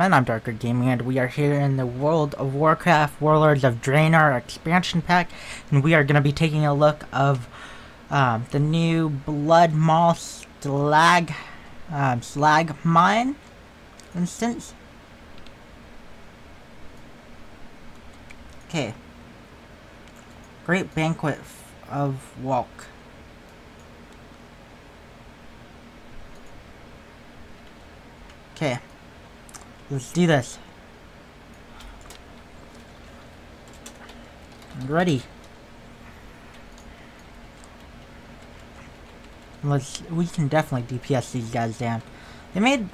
gentlemen, I'm DarkRa Gaming, and we are here in the world of Warcraft, Warlords of Draenor expansion pack, and we are going to be taking a look of the new Bloodmaul Slag mine instance. Okay. Great Banquet of Walk. Okay. Let's do this. I'm ready. We can definitely DPS these guys down. They made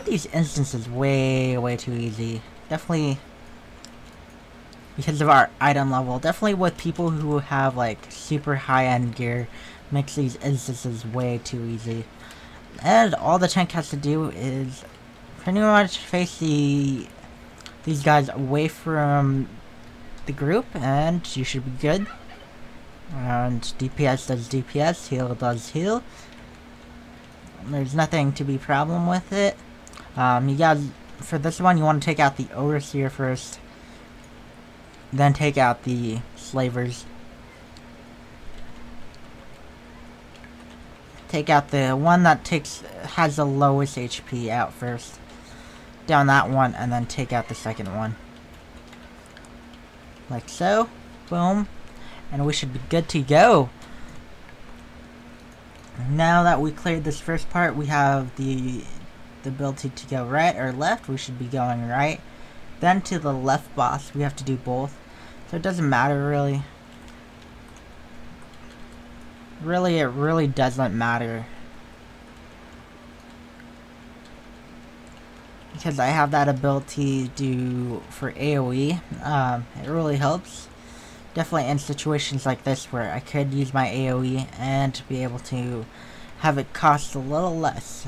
these instances way too easy. Definitely because of our item level. Definitely with people who have like super high-end gear, makes these instances way too easy. And all the tank has to do is pretty much face these guys away from the group, and you should be good. And DPS does DPS, heal does heal. There's nothing to be problem with it. You guys, for this one, you want to take out the ogre here first, then take out the slavers. Take out the one that has the lowest HP out first. Down that one, and then take out the second one. Like so. Boom. And we should be good to go. Now that we cleared this first part, we have the ability to go right or left. We should be going right. Then to the left boss, we have to do both. So it doesn't matter really. It really doesn't matter. Because I have that ability for AoE. It really helps. Definitely in situations like this where I could use my AoE and be able to have it cost a little less.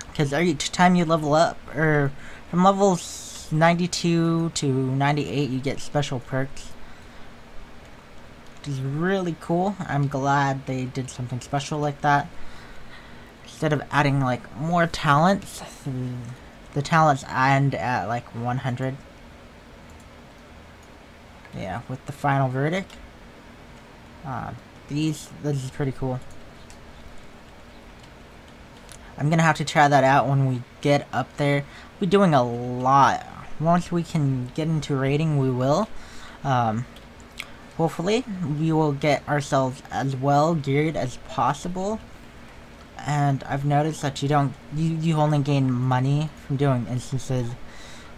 Because each time you level up, or from levels 92 to 98, you get special perks. Which is really cool. I'm glad they did something special like that. Instead of adding like more talents, the talents end at like 100. Yeah, with the final verdict. This is pretty cool. I'm gonna have to try that out when we get up there. We're doing a lot. Once we can get into raiding, we will. Hopefully, we will get ourselves as well geared as possible. And I've noticed that you only gain money from doing instances.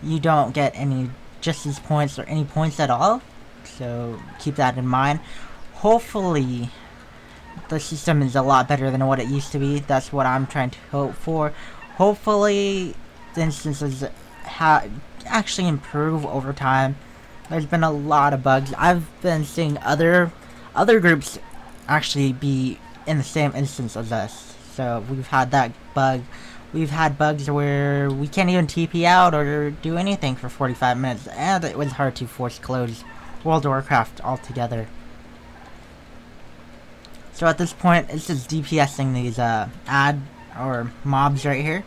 You don't get any justice points or any points at all. So keep that in mind. Hopefully, the system is a lot better than what it used to be. That's what I'm trying to hope for. Hopefully, the instances actually improve over time. There's been a lot of bugs. I've been seeing other groups actually be in the same instance as us. So we've had that bug. We've had bugs where we can't even TP out or do anything for 45 minutes, and it was hard to force close World of Warcraft altogether. So at this point, it's just DPSing these mobs right here,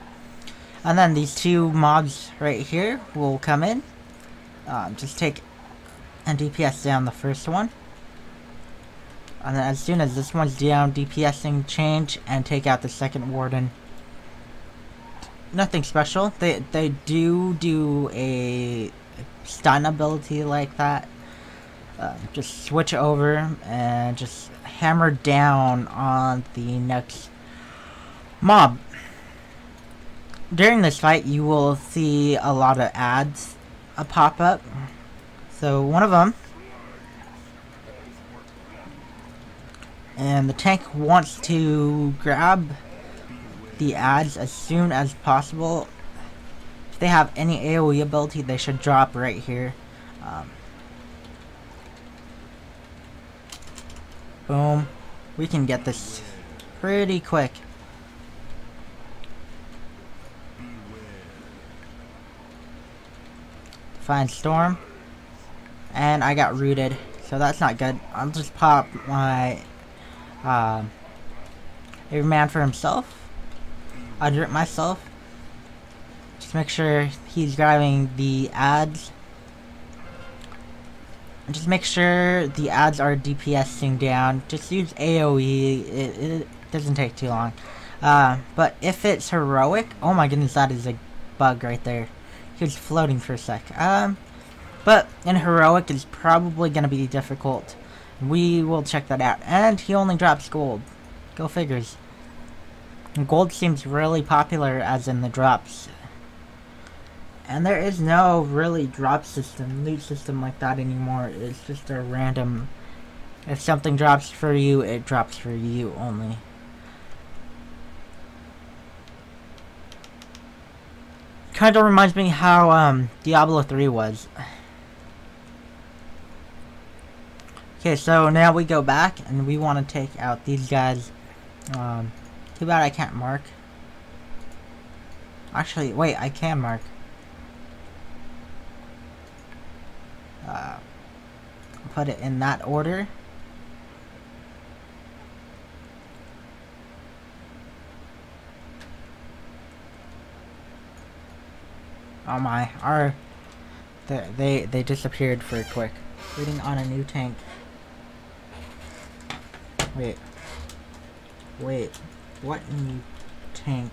and then these two mobs right here will come in. Just take and DPS down the first one. And then as soon as this one's down, DPSing change and take out the second warden. Nothing special. They do a stun ability like that. Just switch over and just hammer down on the next mob. During this fight, you will see a lot of ads pop up. So one of them. And the tank wants to grab the ads as soon as possible. If they have any AoE ability, they should drop right here. Boom. We can get this pretty quick. Find storm. And I got rooted, so that's not good. I'll just pop my every man for himself. under it myself. Just make sure he's grabbing the ads. And just make sure the ads are DPSing down. Just use AoE. It doesn't take too long. But if it's heroic, oh my goodness, that is a bug right there. He was floating for a sec. But in heroic, it's probably going to be difficult. We will check that out. And he only drops gold. Go figures. And gold seems really popular as in the drops. And there is no really drop system, loot system like that anymore. It's just a random... If something drops for you, it drops for you only. Kind of reminds me how Diablo 3 was. Okay, so now we go back and we want to take out these guys. Too bad I can't mark. Actually, wait, I can mark. Put it in that order. Oh my, they disappeared for a quick. Waiting on a new tank. Wait, what new tank?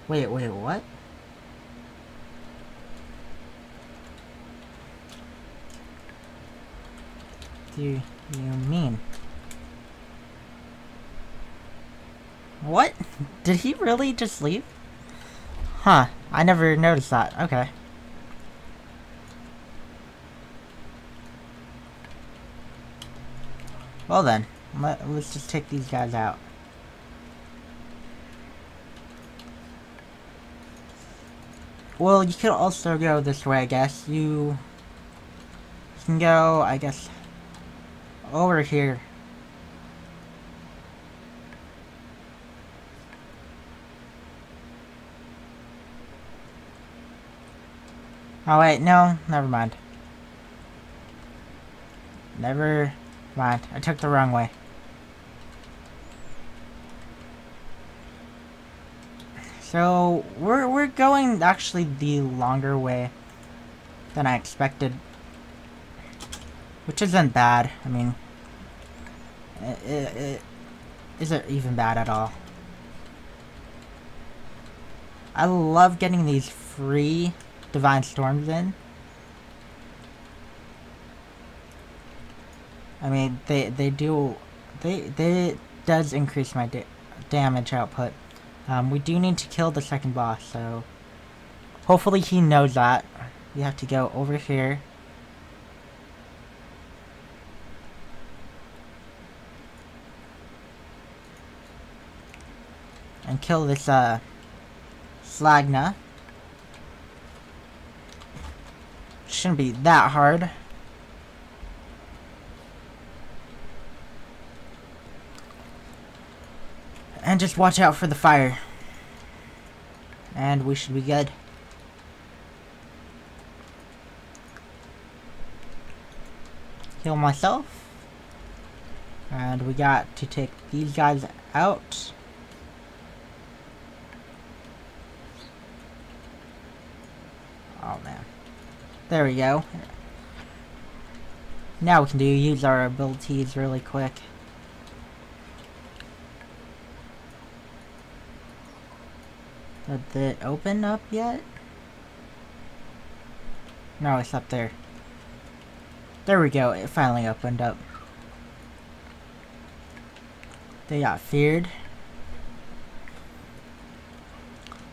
Wait, what? Do you mean? What? Did he really just leave? Huh, I never noticed that. Okay. Well then, let's just take these guys out. Well, you could also go this way, I guess. You can go, I guess, over here. Oh wait, no, never mind. Never mind. I took the wrong way. So we're going actually the longer way than I expected, which isn't bad. I mean, it isn't even bad at all. I love getting these free Divine Storms in. I mean, they does increase my damage output. We do need to kill the second boss, so hopefully he knows that. We have to go over here. And kill this, Slagna. Shouldn't be that hard. And just watch out for the fire. And we should be good. Heal myself. And we got to take these guys out. Oh man. There we go. Now we can use our abilities really quick. Did it open up yet? No, it's up there. There we go, it finally opened up. They got feared.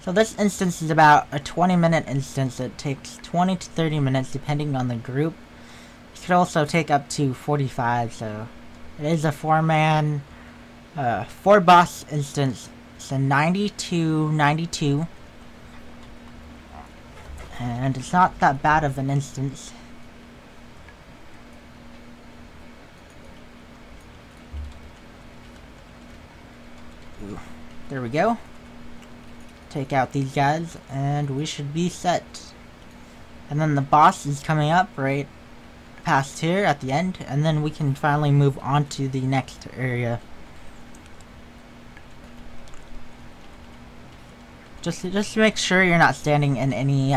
So this instance is about a 20-minute instance. It takes 20 to 30 minutes depending on the group. It could also take up to 45, so it is a 4-man, 4-boss instance. It's a 90-92, and it's not that bad of an instance. Ooh, There we go. Take out these guys, and we should be set. And then the boss is coming up right past here at the end, and then we can finally move on to the next area. Just make sure you're not standing in any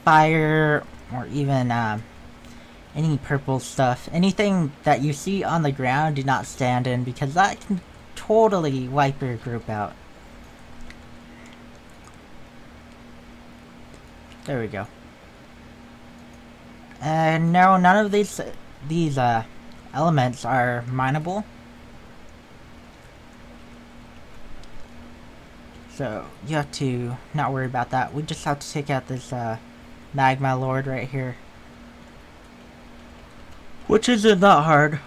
fire or even any purple stuff. Anything that you see on the ground, do not stand in, because that can totally wipe your group out. There we go. And no, none of these elements are mineable. So you have to not worry about that. We just have to take out this magma lord right here, which isn't that hard.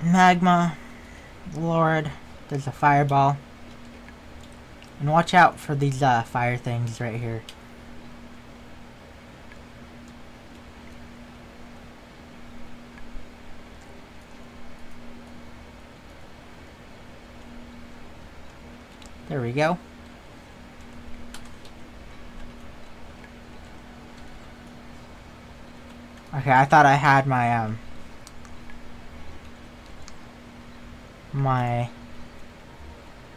Magma lord. There's a fireball. And watch out for these fire things right here. There we go. Okay, I thought I had my my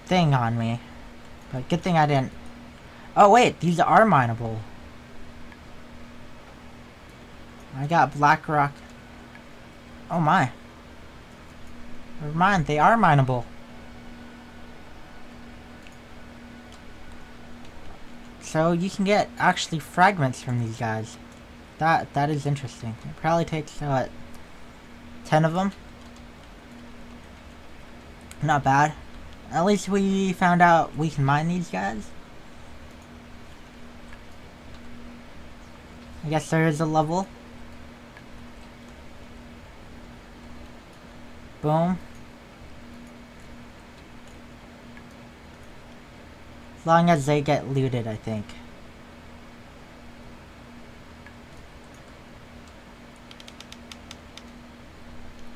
thing on me, but good thing I didn't. Oh wait, these are mineable. I got black rock. Oh my. Never mind, they are mineable. So you can get actually fragments from these guys. That is interesting. It probably takes 10 of them. Not bad. At least we found out we can mine these guys. I guess there is a level. Boom. As long as they get looted, I think.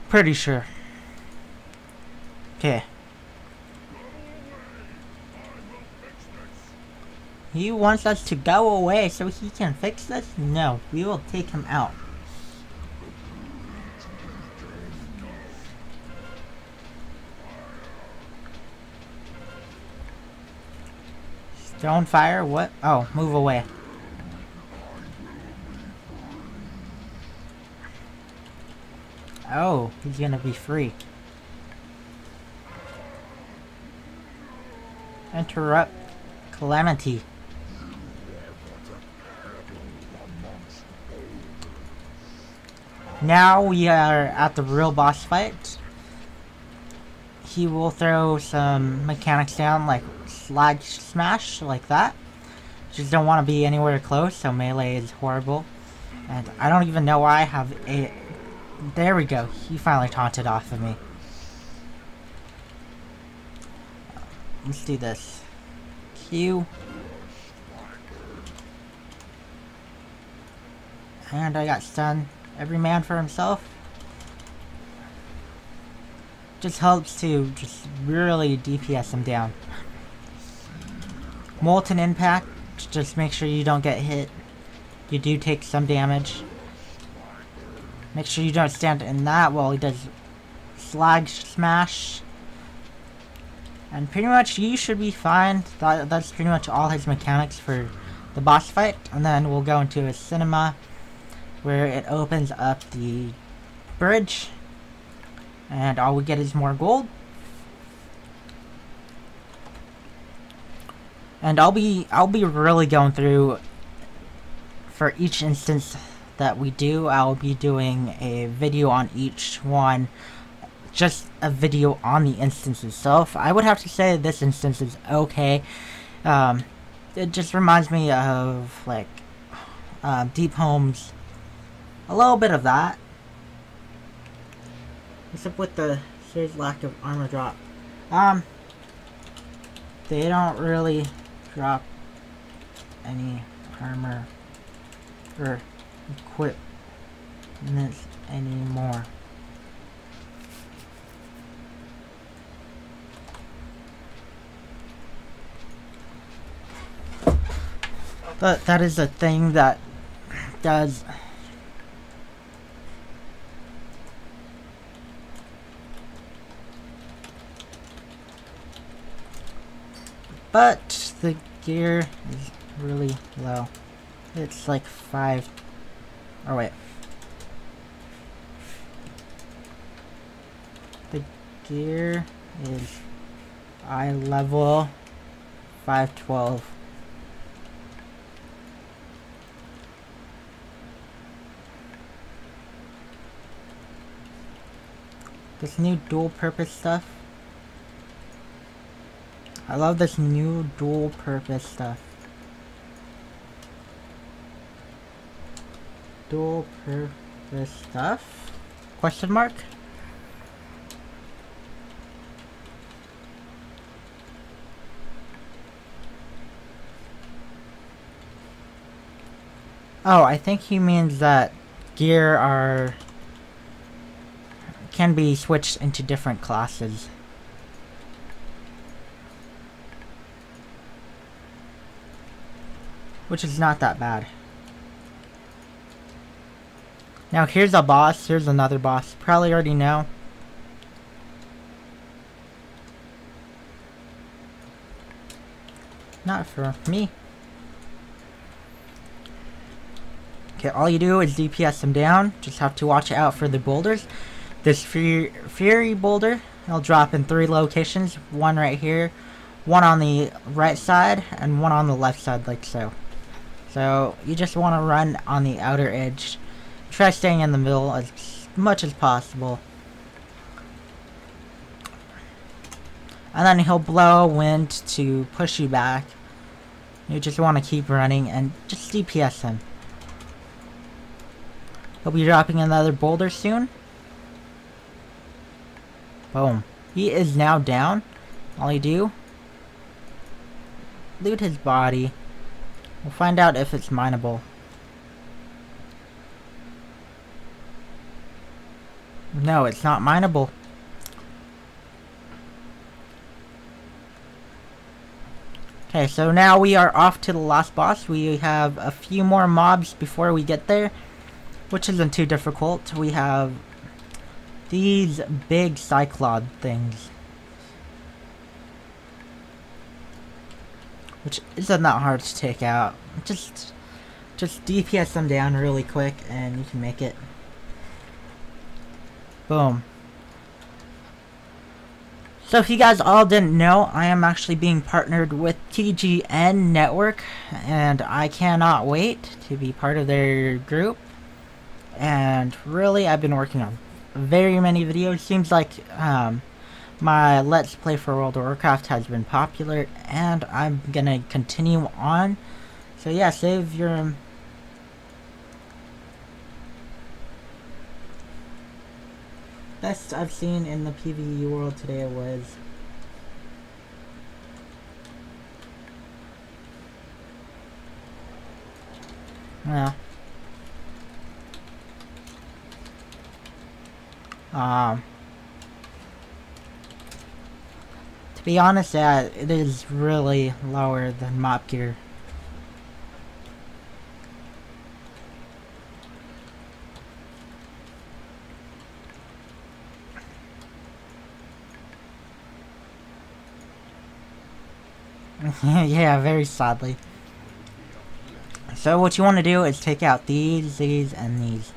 Pretty sure. Okay. He wants us to go away so he can fix this? No, we will take him out. Stone fire? What? Oh, move away. Oh, he's gonna be free. Interrupt calamity. Now we are at the real boss fight. He will throw some mechanics down like slag smash, like that. Just don't want to be anywhere close, so melee is horrible. And I don't even know why I have a... There we go. He finally taunted off of me. Let's do this. Q. And I got stunned. Every man for himself. Just helps to just really DPS him down. Molten impact. Just make sure you don't get hit. You do take some damage. Make sure you don't stand in that while he does slag smash. And pretty much you should be fine. That's pretty much all his mechanics for the boss fight. And then we'll go into a cinema where it opens up the bridge. And all we get is more gold. And I'll be really going through for each instance that we do. I'll be doing a video on each one. Just a video on the instance itself. I would have to say this instance is okay. It just reminds me of like Deep Homes. A little bit of that. Except with the serious lack of armor drop. They don't really drop any armor or equipment anymore. But that is a thing that does... But the gear is really low. It's like 5... Oh wait. The gear is eye level 512. This new dual purpose stuff. I love this new dual purpose stuff. Dual purpose stuff? Question mark? Oh, I think he means that gear can be switched into different classes. Which is not that bad. Now here's a boss, here's another boss. Probably already know. Not for me. Okay, all you do is DPS them down. Just have to watch out for the boulders. This Fury boulder, it'll drop in 3 locations. One right here, one on the right side, and one on the left side, like so. So you just want to run on the outer edge. Try staying in the middle as much as possible. And then he'll blow a wind to push you back. You just want to keep running and just DPS him. He'll be dropping another boulder soon. Boom. He is now down. All you do, loot his body. We'll find out if it's mineable. No, it's not mineable. Okay, so now we are off to the last boss. We have a few more mobs before we get there, which isn't too difficult. We have these big cyclod things, which isn't that hard to take out. Just DPS them down really quick and you can make it. Boom. So if you guys all didn't know, I am actually being partnered with TGN Network, and I cannot wait to be part of their group. And really, I've been working on very many videos. Seems like my Let's Play for World of Warcraft has been popular, and I'm gonna continue on. So yeah, save your... Best I've seen in the PvE world today was... Yeah. To be honest, yeah, it is really lower than mop gear. Yeah, very sadly. So what you want to do is take out these, and these.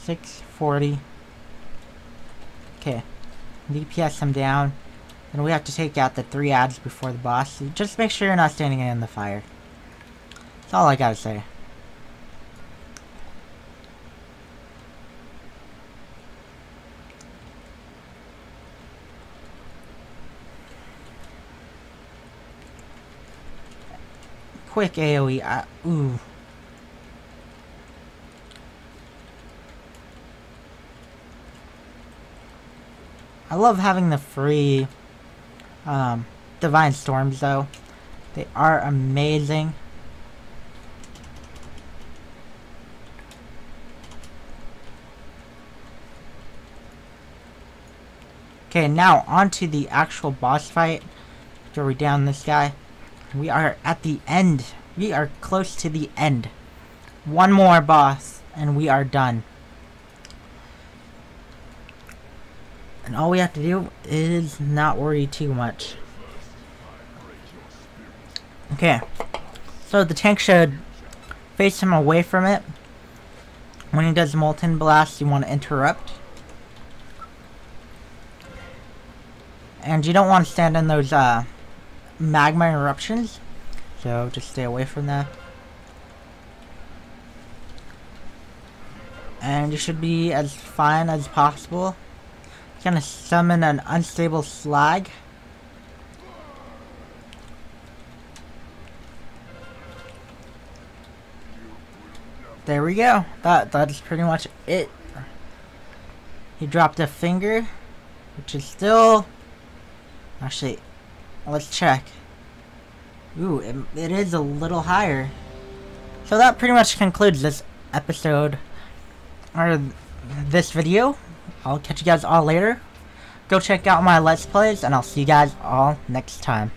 $640. Okay, DPS them down, and we have to take out the 3 ads before the boss. So just make sure you're not standing in the fire. That's all I gotta say. Quick AoE. Ooh. I love having the free Divine Storms though. They are amazing. Okay, now on to the actual boss fight. After we down this guy. We are at the end. We are close to the end. One more boss and we are done. And all we have to do is not worry too much. Okay. So the tank should face him away from it. When he does molten blast, you want to interrupt. And you don't want to stand in those magma eruptions. So just stay away from that. And you should be as fine as possible. Gonna summon an unstable slag. There we go. That is pretty much it. He dropped a finger, which is still... Actually, let's check. Ooh, it is a little higher. So that pretty much concludes this episode, or this video. I'll catch you guys all later. Go check out my Let's Plays, and I'll see you guys all next time.